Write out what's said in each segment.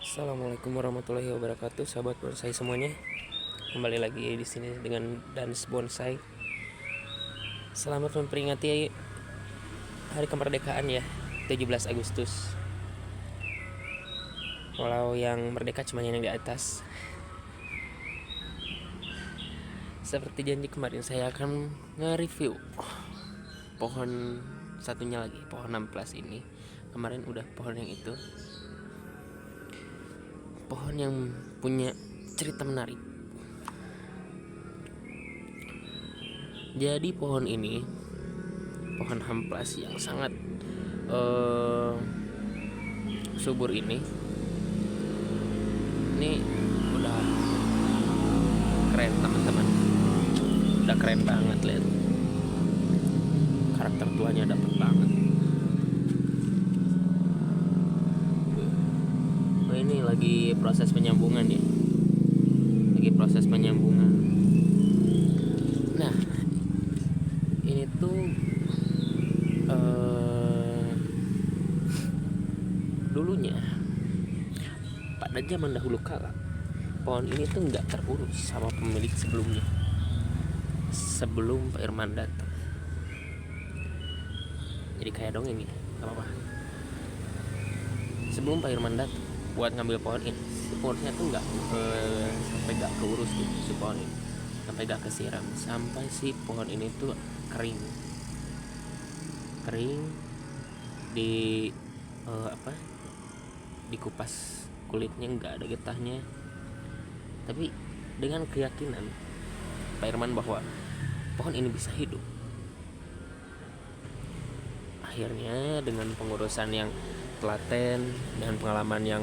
Assalamualaikum warahmatullahi wabarakatuh, sahabat bonsai semuanya. Kembali lagi di sini dengan Dans Bonsai. Selamat memperingati Hari Kemerdekaan ya, 17 Agustus. Walau yang merdeka cuma yang di atas. Seperti janji kemarin, saya akan nge-review pohon satunya lagi, pohon 16 ini. Kemarin udah pohon yang itu. Pohon yang punya cerita menarik. Jadi pohon ini, pohon hamplas yang sangat subur ini udah keren teman-teman, udah keren banget. Lihat karakter tuanya dapet banget. Ini lagi proses penyambungan ya, nah ini tuh dulunya pada zaman dahulu kala pohon ini tuh nggak terurus sama pemilik sebelumnya, sebelum Pak Irman datang. Jadi kayak dongeng ini, nggak apa-apa. Sebelum Pak Irman datang buat ngambil pohon ini, si pohonnya tuh sampai nggak keurus gitu, si pohon ini sampai nggak kesiram, sampai si pohon ini tuh kering di dikupas kulitnya, nggak ada getahnya, tapi dengan keyakinan Pak Irman bahwa pohon ini bisa hidup. Akhirnya dengan pengurusan yang telaten dan pengalaman yang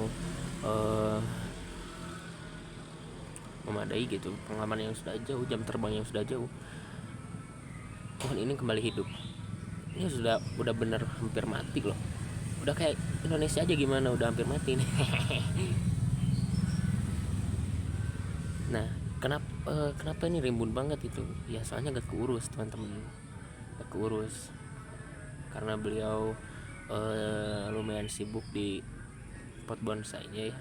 memadai gitu, pengalaman yang sudah jauh, jam terbang yang sudah jauh, pohon ini kembali hidup. Ini udah bener hampir mati loh, udah kayak Indonesia aja gimana, udah hampir mati nih. Nah, kenapa ini rimbun banget itu? Ya soalnya gak keurus teman-teman, gak keurus karena beliau lumayan sibuk di pot bonsainya ya.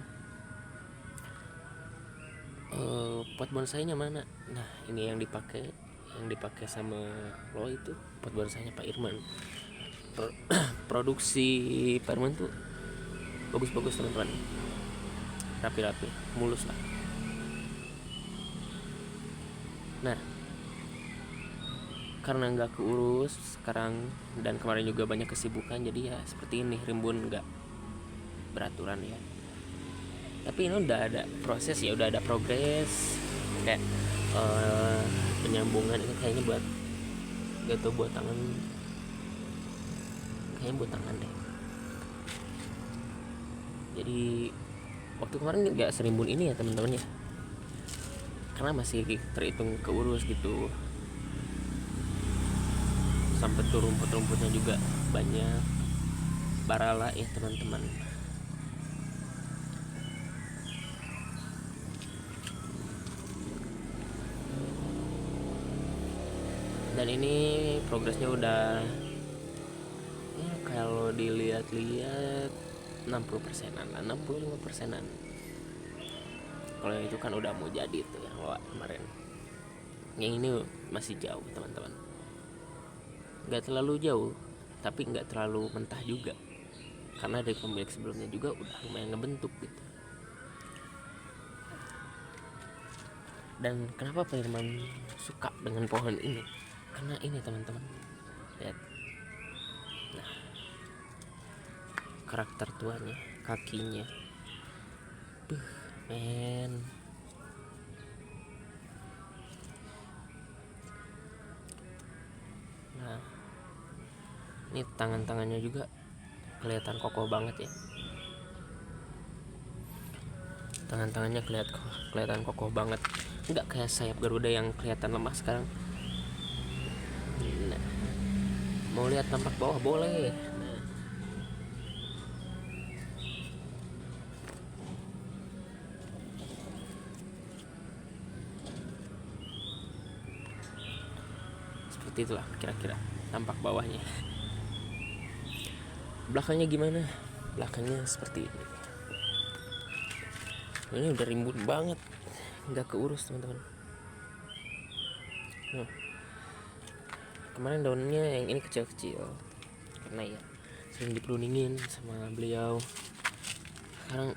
Pot bonsainya mana? Nah, ini yang dipakai sama lo itu pot bonsainya Pak Irman. Produksi Pak Irman tuh bagus-bagus teman-teman, rapi-rapi, mulus lah. Nah, karena nggak keurus sekarang dan kemarin juga banyak kesibukan, jadi ya seperti ini, rimbun nggak beraturan ya. Tapi ini udah ada proses ya, udah ada progres kayak penyambungan ini kayaknya buat buat tangan, kayaknya buat tangan deh. Jadi waktu kemarin nggak serimbun ini ya teman-teman ya, karena masih terhitung keurus gitu. Sampai tuh rumput-rumputnya juga banyak, barala ya teman-teman. Dan ini progresnya udah ya, kalau dilihat-lihat 60%-an lah, 65%-an. Kalau itu kan udah mau jadi tuh yang lewat kemarin. Yang ini masih jauh teman-teman, nggak terlalu jauh tapi nggak terlalu mentah juga, karena dari pemilik sebelumnya juga udah lumayan ngebentuk gitu. Dan kenapa Pak Irman suka dengan pohon ini? Karena ini teman-teman, lihat, nah karakter tuanya, kakinya, men. Nah, ini tangan-tangannya juga kelihatan kokoh banget ya. Tangan-tangannya kelihatan kokoh banget, nggak kayak sayap Garuda yang kelihatan lemah sekarang. Nah, mau lihat tampak bawah boleh. Nah, seperti itulah kira-kira tampak bawahnya. Belakangnya gimana? Belakangnya seperti ini. Ini udah rimbun banget, nggak keurus teman-teman. Kemarin daunnya yang ini kecil-kecil karena ya sering dipruningin sama beliau. Sekarang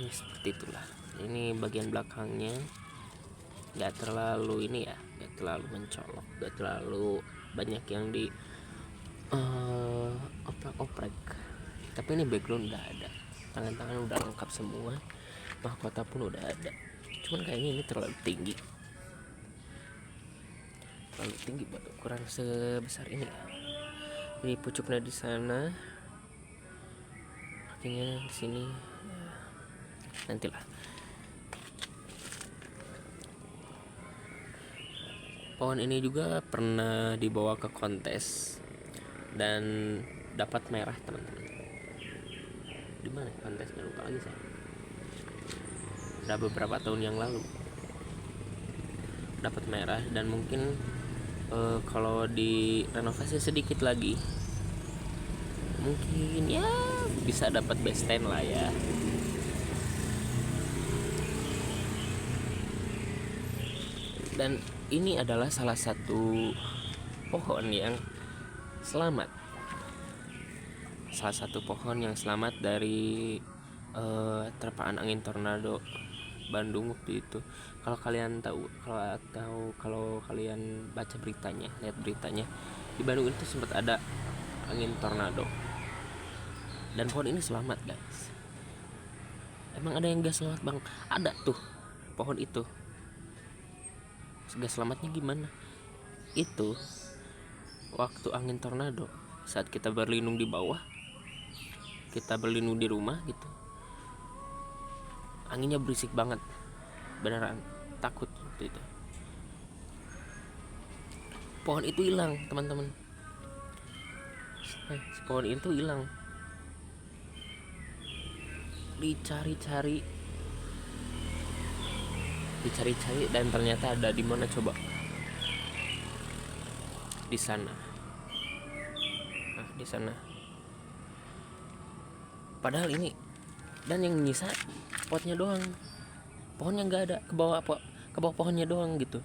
ya seperti itulah. Ini bagian belakangnya nggak terlalu ini ya, nggak terlalu mencolok, nggak terlalu banyak yang di oprek-oprek. Tapi ini background udah ada, tangan-tangan udah lengkap semua, mahkota pun udah ada. Cuman kayaknya ini terlalu tinggi buat ukuran sebesar ini. Ini pucuknya di sana, kakinya di sini. Nantilah. Pohon ini juga pernah dibawa ke kontes dan dapat merah teman-teman. Di mana kontesnya, lupa lagi saya. Udah beberapa tahun yang lalu dapat merah, dan mungkin kalau direnovasi sedikit lagi mungkin ya bisa dapat best 10 lah ya. Dan ini adalah salah satu pohon yang selamat, dari terpaan angin tornado Bandung waktu itu. Kalau kalian kalau kalian baca beritanya, lihat beritanya, di Bandung itu sempat ada angin tornado dan pohon ini selamat guys. Emang ada yang gak selamat bang? Ada tuh pohon itu. Gak selamatnya gimana? Itu waktu angin tornado, saat kita berlindung di bawah, kita berlindung di rumah gitu, anginnya berisik banget, beneran takut waktu itu. Pohon itu hilang teman-teman. Pohon itu hilang, dicari-cari dan ternyata ada di mana coba? Di sana. Di sana. Padahal ini, dan yang nyisa potnya doang, pohonnya nggak ada, ke bawah pohonnya doang gitu.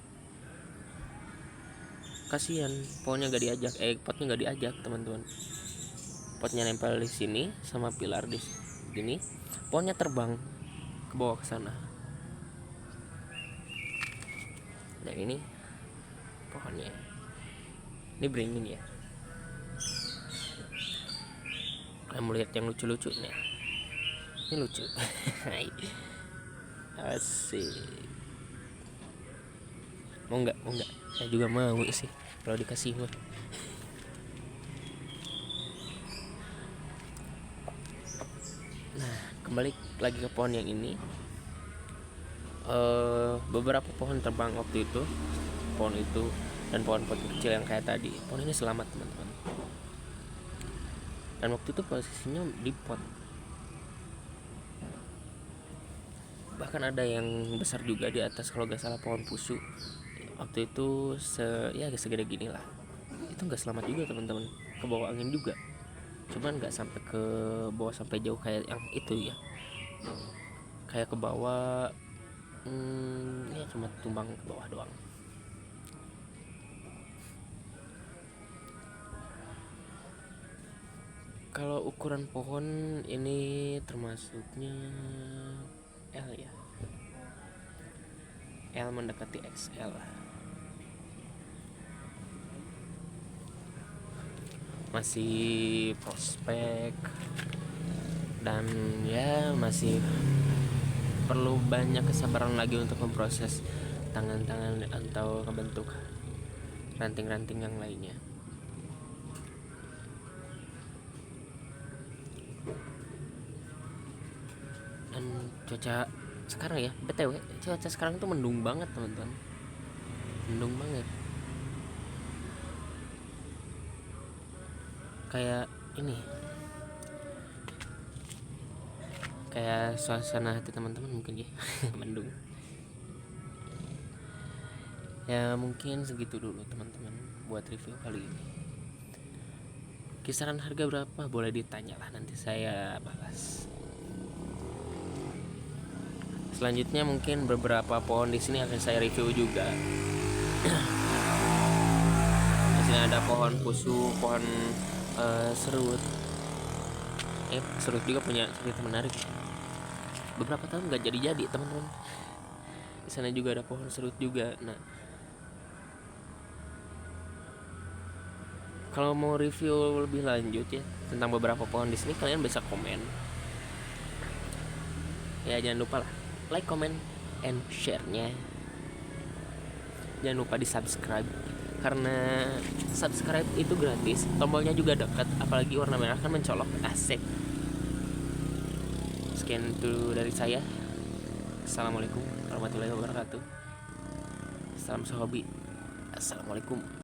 Kasihan, pohonnya nggak diajak, potnya nggak diajak teman-teman. Potnya nempel di sini sama pilar di sini, pohonnya terbang ke bawah ke sana. Nah ini pohonnya, ini beringin ya. Kamu lihat yang lucu-lucunya, ini lucu. Asik. Mau nggak? Saya juga mau sih kalau dikasih mah. Nah, kembali lagi ke pohon yang ini. Beberapa pohon terbang waktu itu, pohon itu dan pohon-pohon kecil yang kayak tadi. Pohon ini selamat teman-teman. Dan waktu itu posisinya di pot. Bahkan ada yang besar juga di atas, kalau gak salah pohon pusu. Waktu itu segede gini lah. Itu gak selamat juga teman-teman, ke bawah angin juga. Cuman gak sampai ke bawah sampai jauh kayak yang itu ya. Kayak ke bawah, ya cuma tumbang ke bawah doang. Kalau ukuran pohon ini termasuknya L ya. L mendekati XL. Masih prospek dan ya masih perlu banyak kesabaran lagi untuk memproses tangan-tangan atau membentuk ranting-ranting yang lainnya. Dan cuaca sekarang ya, BTW cuaca sekarang tuh mendung banget teman-teman, mendung banget, kayak ini, kayak suasana hati teman-teman mungkin ya. Mendung ya. Mungkin segitu dulu teman-teman buat review kali ini. Kisaran harga berapa boleh ditanya lah, nanti saya balas. Selanjutnya mungkin beberapa pohon di sini akan saya review juga. Di sini ada pohon pusu, pohon serut. Serut juga punya cerita menarik. Beberapa tahun nggak jadi teman-teman. Di sana juga ada pohon serut juga. Nah, kalau mau review lebih lanjut ya tentang beberapa pohon di sini, kalian bisa komen. Ya jangan lupa lah like, comment, and share-nya. Jangan lupa di subscribe, karena subscribe itu gratis, tombolnya juga dekat, apalagi warna merah kan mencolok, asik. Sekian itu dari saya. Assalamualaikum warahmatullahi wabarakatuh. Salam sehobi. Assalamualaikum.